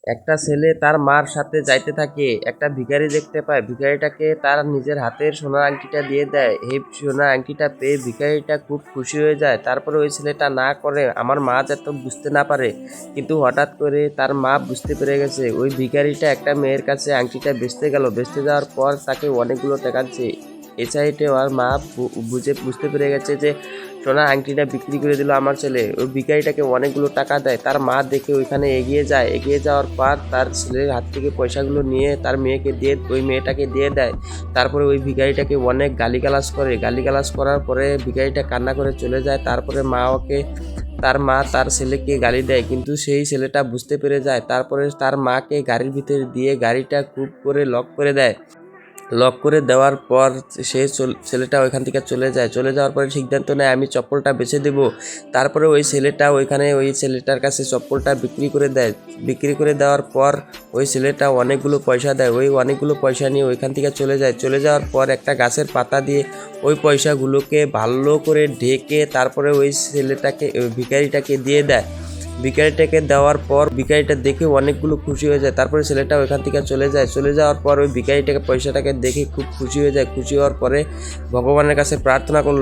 একটা ছেলে তার মার সাথে যাইতে থাকে, একটা ভিখারি দেখতে পায়, ভিখারিটাকে তার নিজের হাতের সোনার আংটিটা দিয়ে দেয়। এই সোনার আংটিটা পেয়ে ভিখারিটা খুব খুশি হয়ে যায়। তারপরে ওই ছেলেটা না করে আমার মা যাতে বুঝতে না পারে, কিন্তু হঠাৎ করে তার মা বুঝতে পেরে গেছে। ওই ভিখারিটা একটা মেয়ের কাছে আংটিটা বেচতে গেল, বেচতে যাওয়ার পর তাকে অনেকগুলো টাকা দিচ্ছে। এ সাইডে আর মা বুঝতে পেরে গেছে যে সোনার আংটিটা বিক্রি করে দিল আমার ছেলে। ওই ভিখারিটাকে অনেকগুলো টাকা দেয়। তার মা দেখে ওইখানে এগিয়ে যায়, এগিয়ে যাওয়ার পর তার ছেলের হাত থেকে পয়সাগুলো নিয়ে তার মেয়েকে দিয়ে ওই মেয়েটাকে দিয়ে দেয়। তারপরে ওই ভিখারিটাকে অনেক গালিগালাজ করে, গালিগালাজ করার পরে ভিখারিটা কান্না করে চলে যায়। তারপরে তার মা তার ছেলেকে গালি দেয়, কিন্তু সেই ছেলেটা বুঝতে পেরে যায়। তারপরে তার মাকে গাড়ির ভিতরে দিয়ে গাড়িটা খুব করে লক করে দেয়। লক করে দেওয়ার পর ছেলেটা ওইখান থেকে চলে যায়। চলে যাওয়ার পরে সিদ্ধান্ত নেয় আমি চপ্পলটা বেচে দেব। তারপরে ওই ছেলেটা ওইখানে ওই ছেলেটার কাছে চপ্পলটা বিক্রি করে দেয়। বিক্রি করে দেওয়ার পর ওই ছেলেটা অনেকগুলো পয়সা দেয়। ওই অনেকগুলো পয়সা নিয়ে ওইখান থেকে চলে যায়। চলে যাওয়ার পর একটা গাছের পাতা দিয়ে ওই পয়সাগুলোকে ভালো করে ঢেকে তারপরে ওই ভিখারিটাকে দিয়ে দেয়। ভিখারিটাকে দেওয়ার পর ভিখারিটা দেখে অনেকগুলো খুশি হয়ে যায়। তারপরে ছেলেটা ওইখান থেকে চলে যায়। চলে যাওয়ার পর ওই ভিখারিটাকে পয়সাটাকে দেখে খুব খুশি হয়ে যায়। খুশি হওয়ার পরে ভগবানের কাছে প্রার্থনা করল।